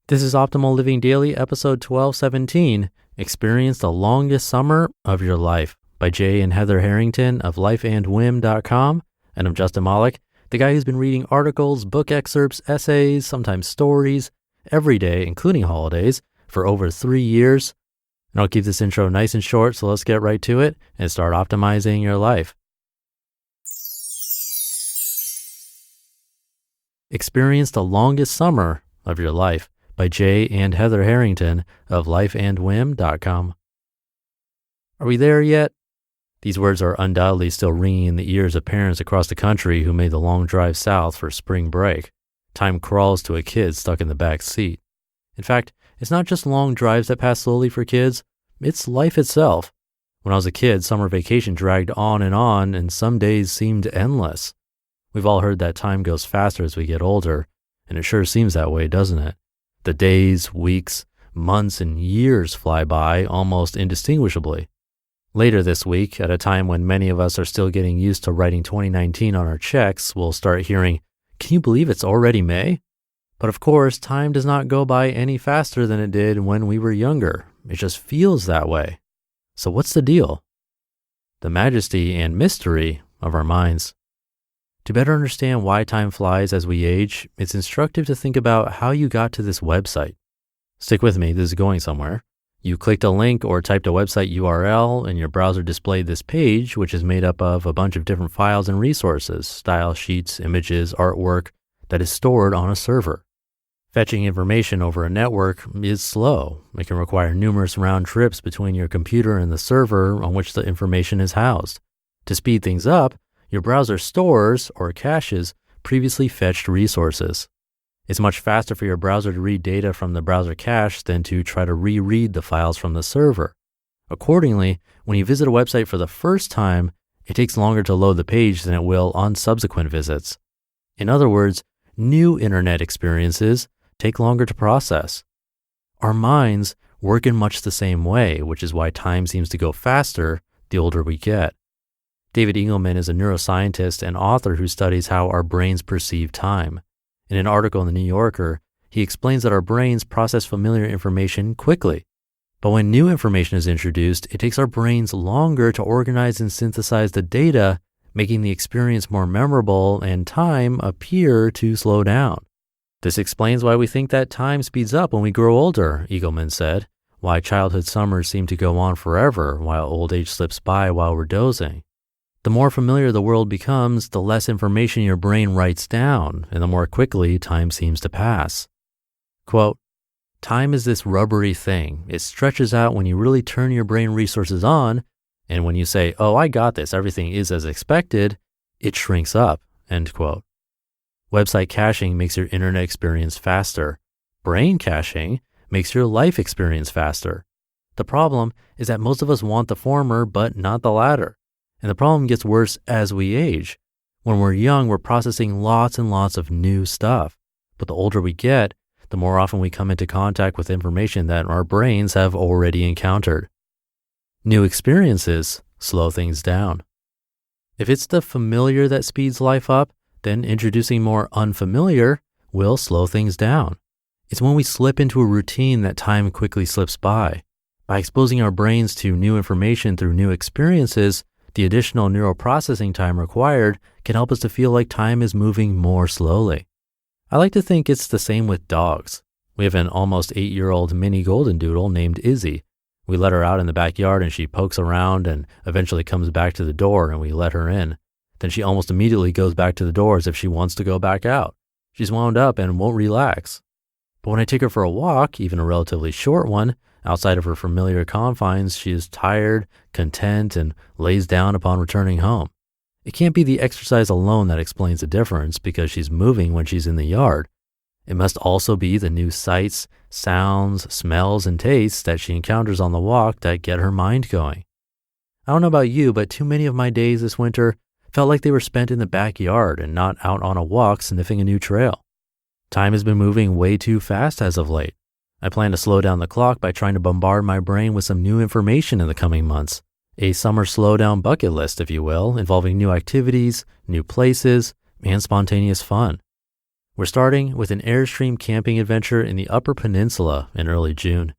This is Optimal Living Daily, episode 1217, Experience the Longest Summer of Your Life by Jay and Heather Harrington of lifeandwhim.com. And I'm Justin Malik, the guy who's been reading articles, book excerpts, essays, sometimes stories, every day, including holidays, for over 3 years. And I'll keep this intro nice and short, so let's get right to it and start optimizing your life. Experience the Longest Summer of Your Life by Jay and Heather Harrington of lifeandwhim.com. Are we there yet? These words are undoubtedly still ringing in the ears of parents across the country who made the long drive south for spring break. Time crawls to a kid stuck in the back seat. In fact, it's not just long drives that pass slowly for kids, it's life itself. When I was a kid, summer vacation dragged on, and some days seemed endless. We've all heard that time goes faster as we get older, and it sure seems that way, doesn't it? The days, weeks, months, and years fly by almost indistinguishably. Later this week, at a time when many of us are still getting used to writing 2019 on our checks, we'll start hearing, "Can you believe it's already May?" But of course, time does not go by any faster than it did when we were younger. It just feels that way. So what's the deal? The majesty and mystery of our minds. To better understand why time flies as we age, it's instructive to think about how you got to this website. Stick with me, this is going somewhere. You clicked a link or typed a website URL, and your browser displayed this page, which is made up of a bunch of different files and resources, style sheets, images, artwork, that is stored on a server. Fetching information over a network is slow. It can require numerous round trips between your computer and the server on which the information is housed. To speed things up, your browser stores or caches previously fetched resources. It's much faster for your browser to read data from the browser cache than to try to reread the files from the server. Accordingly, when you visit a website for the first time, it takes longer to load the page than it will on subsequent visits. In other words, new internet experiences take longer to process. Our minds work in much the same way, which is why time seems to go faster the older we get. David Eagleman is a neuroscientist and author who studies how our brains perceive time. In an article in The New Yorker, he explains that our brains process familiar information quickly. But when new information is introduced, it takes our brains longer to organize and synthesize the data, making the experience more memorable and time appear to slow down. This explains why we think that time speeds up when we grow older, Eagleman said, why childhood summers seem to go on forever while old age slips by while we're dozing. The more familiar the world becomes, the less information your brain writes down, and the more quickly time seems to pass. Quote, "Time is this rubbery thing. It stretches out when you really turn your brain resources on, and when you say, 'Oh, I got this, everything is as expected,' it shrinks up," end quote. Website caching makes your internet experience faster. Brain caching makes your life experience faster. The problem is that most of us want the former, but not the latter. And the problem gets worse as we age. When we're young, we're processing lots and lots of new stuff. But the older we get, the more often we come into contact with information that our brains have already encountered. New experiences slow things down. If it's the familiar that speeds life up, then introducing more unfamiliar will slow things down. It's when we slip into a routine that time quickly slips by. By exposing our brains to new information through new experiences, the additional neural processing time required can help us to feel like time is moving more slowly. I like to think it's the same with dogs. We have an almost 8-year-old mini golden doodle named Izzy. We let her out in the backyard and she pokes around and eventually comes back to the door and we let her in. Then she almost immediately goes back to the door as if she wants to go back out. She's wound up and won't relax. But when I take her for a walk, even a relatively short one, outside of her familiar confines, she is tired, content, and lays down upon returning home. It can't be the exercise alone that explains the difference because she's moving when she's in the yard. It must also be the new sights, sounds, smells, and tastes that she encounters on the walk that get her mind going. I don't know about you, but too many of my days this winter felt like they were spent in the backyard and not out on a walk sniffing a new trail. Time has been moving way too fast as of late. I plan to slow down the clock by trying to bombard my brain with some new information in the coming months. A summer slowdown bucket list, if you will, involving new activities, new places, and spontaneous fun. We're starting with an Airstream camping adventure in the Upper Peninsula in early June.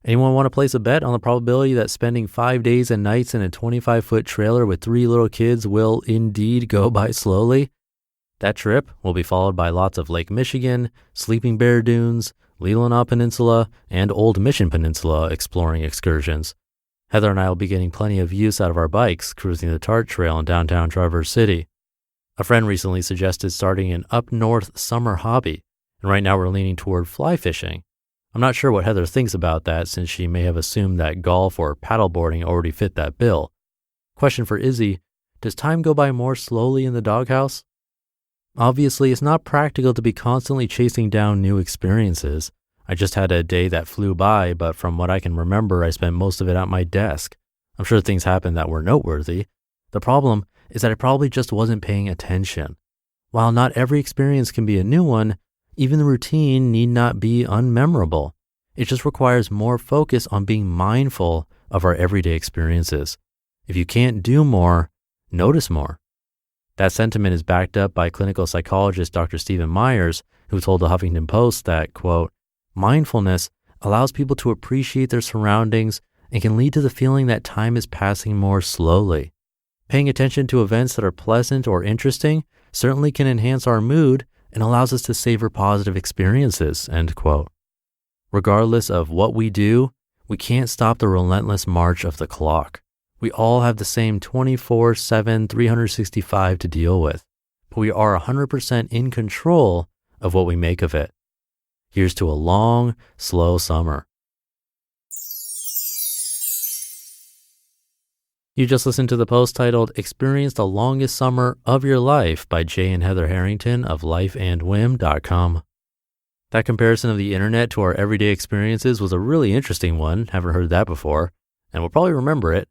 Anyone want to place a bet on the probability that spending 5 days and nights in a 25-foot trailer with 3 little kids will indeed go by slowly? That trip will be followed by lots of Lake Michigan, Sleeping Bear Dunes, Leelanau Peninsula, and Old Mission Peninsula exploring excursions. Heather and I will be getting plenty of use out of our bikes cruising the Tart Trail in downtown Traverse City. A friend recently suggested starting an up-north summer hobby, and right now we're leaning toward fly fishing. I'm not sure what Heather thinks about that since she may have assumed that golf or paddleboarding already fit that bill. Question for Izzy, does time go by more slowly in the doghouse? Obviously, it's not practical to be constantly chasing down new experiences. I just had a day that flew by, but from what I can remember, I spent most of it at my desk. I'm sure things happened that were noteworthy. The problem is that I probably just wasn't paying attention. While not every experience can be a new one, even the routine need not be unmemorable. It just requires more focus on being mindful of our everyday experiences. If you can't do more, notice more. That sentiment is backed up by clinical psychologist Dr. Stephen Myers, who told the Huffington Post that, quote, mindfulness allows people to appreciate their surroundings and can lead to the feeling that time is passing more slowly. Paying attention to events that are pleasant or interesting certainly can enhance our mood and allows us to savor positive experiences, end quote. Regardless of what we do, we can't stop the relentless march of the clock. We all have the same 24/7, 365 to deal with, but we are 100% in control of what we make of it. Here's to a long, slow summer. You just listened to the post titled Experience the Longest Summer of Your Life by Jay and Heather Harrington of lifeandwhim.com. That comparison of the internet to our everyday experiences was a really interesting one. Haven't heard that before, and we'll probably remember it.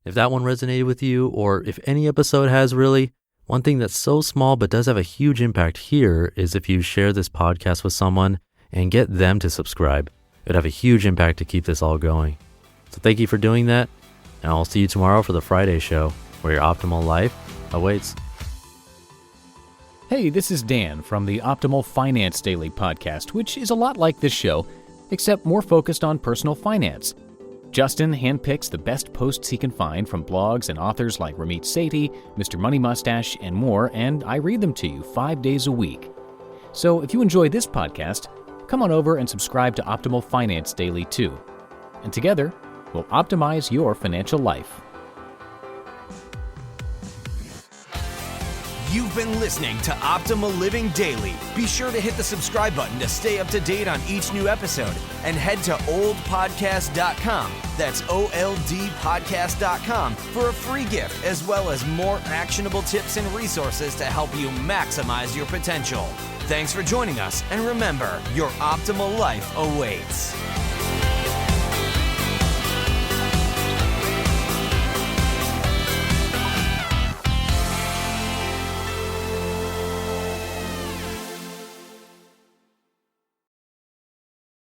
If that one resonated with you, or if any episode has really, one thing that's so small but does have a huge impact here is if you share this podcast with someone and get them to subscribe. It'd have a huge impact to keep this all going. So thank you for doing that, and I'll see you tomorrow for the Friday show, where your optimal life awaits. Hey, this is Dan from the Optimal Finance Daily podcast, which is a lot like this show, except more focused on personal finance. Justin handpicks the best posts he can find from blogs and authors like Ramit Sethi, Mr. Money Mustache, and more, and I read them to you 5 days a week. So if you enjoy this podcast, come on over and subscribe to Optimal Finance Daily too. And together, we'll optimize your financial life. You've been listening to Optimal Living Daily. Be sure to hit the subscribe button to stay up to date on each new episode, and head to oldpodcast.com, that's OLDpodcast.com, for a free gift as well as more actionable tips and resources to help you maximize your potential. Thanks for joining us, and remember, your optimal life awaits.